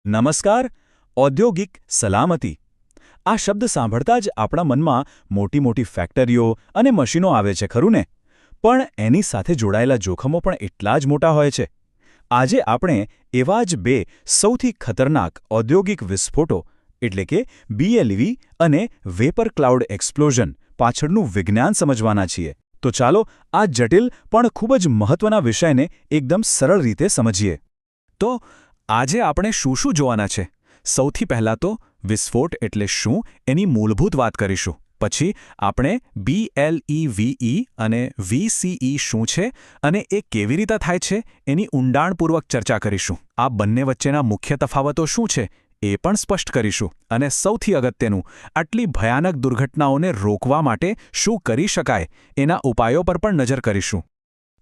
નમસ્કાર. ઔદ્યોગિક સલામતી આ શબ્દ સાંભળતા જ આપણા મનમાં મોટી મોટી ફેક્ટરીઓ અને મશીનો આવે છે, ખરું ને? પણ એની સાથે જોડાયેલા જોખમો પણ એટલા જ મોટા હોય છે. આજે આપણે એવા જ બે સૌથી ખતરનાક ઔદ્યોગિક વિસ્ફોટો એટલે કે BLV અને વેપર ક્લાઉડ એક્સપ્લોઝન પાછળનું વિજ્ઞાન સમજવાના છીએ. તો ચાલો આ જટિલ પણ ખૂબ જ મહત્વના વિષયને એકદમ સરળ રીતે સમજીએ. તો આજે આપણે શું જોવાના છે? સૌથી પહેલાં તો વિસ્ફોટ એટલે શું એની મૂળભૂત વાત કરીશું. પછી આપણે BLEVE અને VCE શું છે અને એ કેવી રીતે થાય છે એની ઊંડાણપૂર્વક ચર્ચા કરીશું. આ બંને વચ્ચેના મુખ્ય તફાવતો શું છે એ પણ સ્પષ્ટ કરીશું. અને સૌથી અગત્યનું, આટલી ભયાનક દુર્ઘટનાઓને રોકવા માટે શું કરી શકાય એના ઉપાયો પર પણ નજર કરીશું.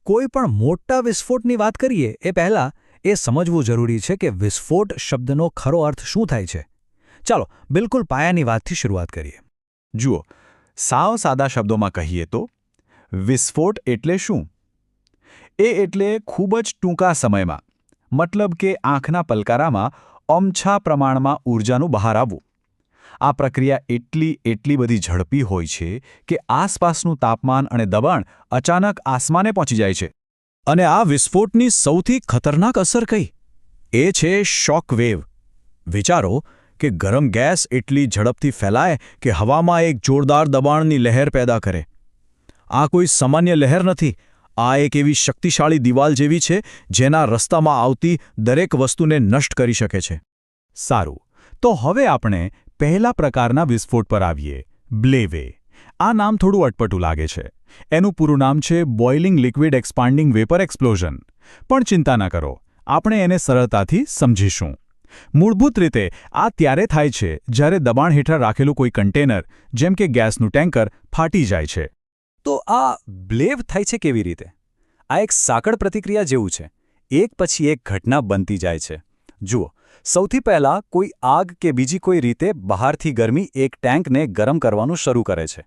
કોઈ પણ મોટા વિસ્ફોટની વાત કરીએ એ પહેલાં એ સમજવું જરૂરી છે કે વિસ્ફોટ શબ્દનો ખરો અર્થ શું થાય છે. ચાલો બિલકુલ પાયાની વાતથી શરૂઆત કરીએ. જુઓ, સાવ સાદા શબ્દોમાં કહીએ તો વિસ્ફોટ એટલે શું? એટલે ખૂબ જ ટૂંકા સમયમાં, મતલબ કે આંખના પલકારામાં ઓમછા પ્રમાણમાં ઊર્જાનું બહાર આવવું. આ પ્રક્રિયા એટલી બધી ઝડપી હોય છે કે આસપાસનું તાપમાન અને દબાણ અચાનક આસમાને પહોંચી જાય છે. અને આ વિસ્ફોટની સૌથી ખતરનાક અસર કઈ? એ છે શોક વેવ. વિચારો કે ગરમ ગેસ એટલી ઝડપથી ફેલાય કે હવામાં એક જોરદાર દબાણની લહેર પેદા કરે. આ કોઈ સામાન્ય લહેર નથી. આ એક એવી શક્તિશાળી દિવાલ જેવી છે જેના રસ્તામાં આવતી દરેક વસ્તુને નષ્ટ કરી શકે છે. સારું, તો હવે આપણે પહેલા પ્રકારના વિસ્ફોટ પર આવીએ, BLEVE. આ નામ થોડું અટપટું લાગે છે. એનું પૂરું નામ છે boiling liquid expanding vapour explosion. પણ ચિંતા ન કરો, આપણે એને સરળતાથી સમજીશું. મૂળભૂત રીતે આ ત્યારે થાય છે જ્યારે દબાણ હેઠળ રાખેલું કોઈ કન્ટેનર, જેમ કે ગેસનું ટેન્કર, ફાટી જાય છે. તો આ BLEVE થાય છે કેવી રીતે? આ એક સાંકળ પ્રતિક્રિયા જેવું છે. એક પછી એક ઘટના બનતી જાય છે. જુઓ, સૌથી પહેલાં કોઈ આગ કે બીજી કોઈ રીતે બહારથી ગરમી એક ટેન્કને ગરમ કરવાનું શરૂ કરે છે.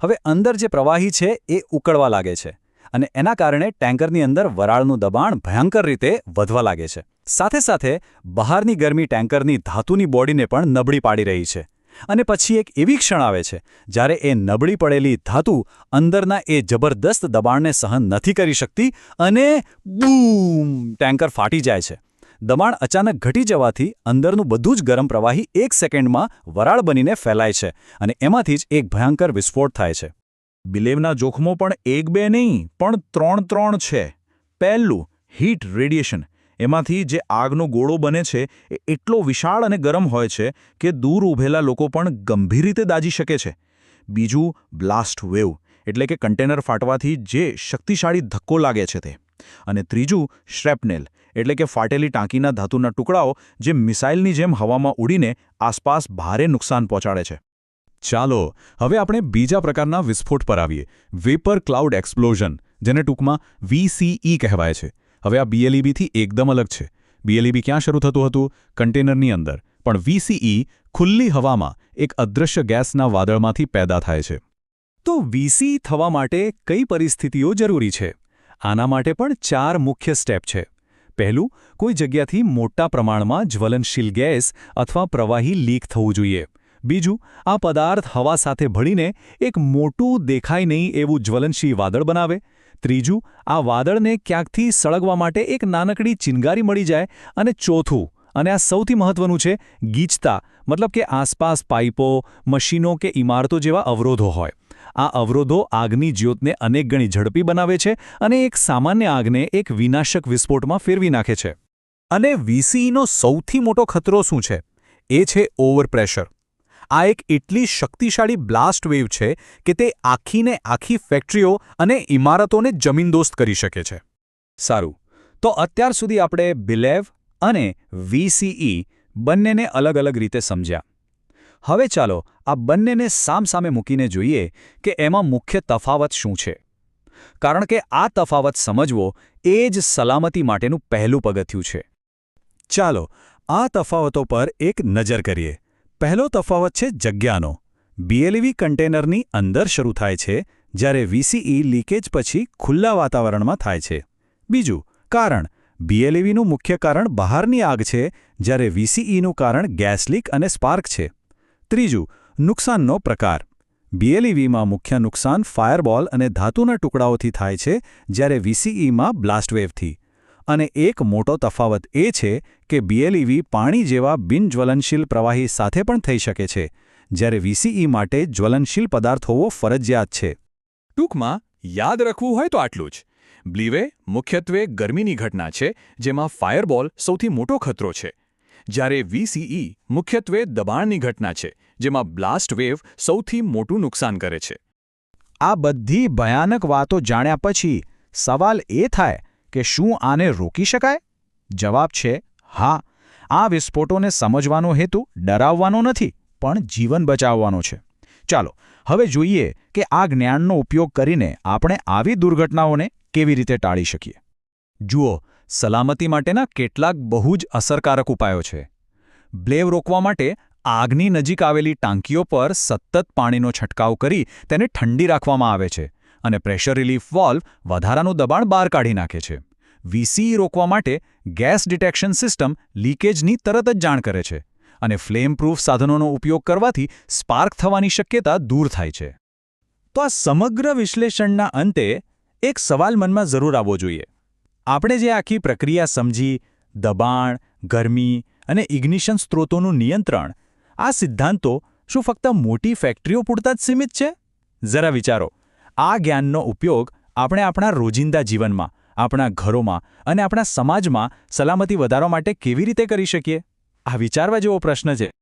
હવે અંદર જે પ્રવાહી છે એ ઉકળવા લાગે છે અને એના કારણે ટેન્કરની અંદર વરાળનું દબાણ ભયંકર રીતે વધવા લાગે છે. સાથે સાથે બહારની ગરમી ટેન્કરની ધાતુની બોડીને પણ નબળી પાડી રહી છે. અને પછી એક એવી ક્ષણ આવે છે જ્યારે એ નબળી પડેલી ધાતુ અંદરના એ જબરદસ્ત દબાણને સહન નથી કરી શકતી અને બૂમ! ટેન્કર ફાટી જાય છે. દબાણ અચાનક ઘટી જવાથી અંદરનું બધું જ ગરમ પ્રવાહી એક સેકન્ડમાં વરાળ બનીને ફેલાય છે અને એમાંથી જ એક ભયંકર વિસ્ફોટ થાય છે. BLEVEના જોખમો પણ એક બે નહીં, પણ ત્રણ છે. પહેલું, હીટ રેડિયેશન. એમાંથી જે આગનો ગોળો બને છે એ એટલો વિશાળ અને ગરમ હોય છે કે દૂર ઊભેલા લોકો પણ ગંભીર રીતે દાઝી શકે છે. બીજું, બ્લાસ્ટ વેવ, એટલે કે કન્ટેનર ફાટવાથી જે શક્તિશાળી ધક્કો લાગે છે તે. અને ત્રીજું, શ્રેપનેલ, એટલે કે ફાટેલી ટાંકીના ધાતુના ટુકડાઓ જે મિસાઇલની જેમ હવામાં ઉડીને આસપાસ ભારે નુકસાન પહોંચાડે છે. ચાલો હવે આપણે બીજા પ્રકારના વિસ્ફોટ પર આવીએ, વેપર ક્લાઉડ એક્સપ્લોઝન, જેને ટૂંકમાં VCE કહેવાય છે. હવે આ BLEVથી એકદમ અલગ છે. BLEV ક્યાં શરૂ થતું હતું? કન્ટેનરની અંદર. પણ VCE ખુલ્લી હવામાં એક અદૃશ્ય ગેસના વાદળમાંથી પેદા થાય છે. તો VCE થવા માટે કઈ પરિસ્થિતિઓ જરૂરી છે? આના માટે પણ 4 મુખ્ય સ્ટેપ છે. પહેલું, કોઈ જગ્યાથી મોટા પ્રમાણમાં જ્વલનશીલ ગેસ અથવા પ્રવાહી લીક થવું જોઈએ. બીજું, આ પદાર્થ હવા સાથે ભળીને એક મોટું દેખાય નહીં એવું જ્વલનશીલ વાદળ બનાવે. ત્રીજું, આ વાદળને ક્યાંકથી સળગવા માટે એક નાનકડી ચિનગારી મળી જાય. અને ચોથું, અને આ સૌથી મહત્વનું છે, ગીચતા, મતલબ કે આસપાસ પાઇપો, મશીનો કે ઇમારતો જેવા અવરોધો હોય. આ અવરોધો આગની જ્યોતને અનેક ગણી ઝડપી બનાવે છે અને એક સામાન્ય આગને એક વિનાશક વિસ્ફોટમાં ફેરવી નાખે છે. અને VCEનો સૌથી મોટો ખતરો શું છે? એ છે ઓવરપ્રેશર. આ એક એટલી શક્તિશાળી બ્લાસ્ટ વેવ છે કે તે આખી ફેક્ટરીઓ અને ઇમારતોને જમીનદોસ્ત કરી શકે છે. સારું, તો અત્યાર સુધી આપણે BLEVE અને VCE બંનેને અલગ અલગ રીતે સમજ્યા. હવે ચાલો આ બંનેને સામસામે મૂકીને જોઈએ કે એમાં મુખ્ય તફાવત શું છે. કારણ કે આ તફાવત સમજવો એ જ સલામતી માટેનું પહેલું પગથિયું છે. ચાલો આ તફાવતો પર એક નજર કરીએ. પહેલો તફાવત છે જગ્યાનો. BLEV કન્ટેનરની અંદર શરૂ થાય છે, જ્યારે VCE લીકેજ પછી ખુલ્લા વાતાવરણમાં થાય છે. બીજું કારણ, BLEVનું મુખ્ય કારણ બહારની આગ છે, જ્યારે VCEનું કારણ ગેસ લીક અને સ્પાર્ક છે. ત્રીજું, નુકસાનનો પ્રકાર. BLEVમાં મુખ્ય નુકસાન ફાયરબોલ અને ધાતુના ટુકડાઓથી થાય છે, જ્યારે VCEમાં બ્લાસ્ટવેવથી. અને એક મોટો તફાવત એ છે કે BLEV પાણી જેવા બિનજ્વલનશીલ પ્રવાહી સાથે પણ થઈ શકે છે, જ્યારે VCE માટે જ્વલનશીલ પદાર્થ હોવો ફરજિયાત છે. ટૂંકમાં યાદ રાખવું હોય તો આટલું જ. બ્લીવે મુખ્યત્વે ગરમીની ઘટના છે, જેમાં ફાયરબોલ સૌથી મોટો ખતરો છે, જ્યારે VCE મુખ્યત્વે દબાણની ઘટના છે, જેમાં બ્લાસ્ટ વેવ સૌથી મોટું નુકસાન કરે છે. આ બધી ભયાનક વાતો જાણ્યા પછી સવાલ એ થાય કે શું આને રોકી શકાય? જવાબ છે હા. આ વિસ્ફોટોને સમજવાનો હેતુ ડરાવવાનો નથી, પણ જીવન બચાવવાનો છે. ચાલો હવે જોઈએ કે આ જ્ઞાનનો ઉપયોગ કરીને આપણે આવી દુર્ઘટનાઓને કેવી રીતે ટાળી શકીએ. જુઓ, સલામતી માટેના કેટલાક બહુ જ અસરકારક ઉપાયો છે. બ્લેવ રોકવા માટે આગની નજીક આવેલી ટાંકીઓ પર સતત પાણીનો છંટકાવ કરી તેને ઠંડી રાખવામાં આવે છે, અને પ્રેશર રિલીફ વોલ્વ વધારાનું દબાણ બહાર કાઢી નાખે છે. VCE રોકવા માટે ગેસ ડિટેક્શન સિસ્ટમ લીકેજની તરત જ જાણ કરે છે, અને ફ્લેમ પ્રૂફ સાધનોનો ઉપયોગ કરવાથી સ્પાર્ક થવાની શક્યતા દૂર થાય છે. તો આ સમગ્ર વિશ્લેષણના અંતે એક સવાલ મનમાં જરૂર આવવો જોઈએ. આપણે જે આખી પ્રક્રિયા સમજી, દબાણ, ગરમી અને ઇગ્નિશન સ્ત્રોતોનું નિયંત્રણ, આ સિદ્ધાંતો શું ફક્ત મોટી ફેક્ટરીઓ પૂરતા જ સીમિત છે? જરા વિચારો, આ જ્ઞાનનો ઉપયોગ આપણે આપણા રોજિંદા જીવનમાં, આપણા ઘરોમાં અને આપણા સમાજમાં સલામતી વધારવા માટે કેવી રીતે કરી શકીએ? આ વિચારવા જેવો પ્રશ્ન છે.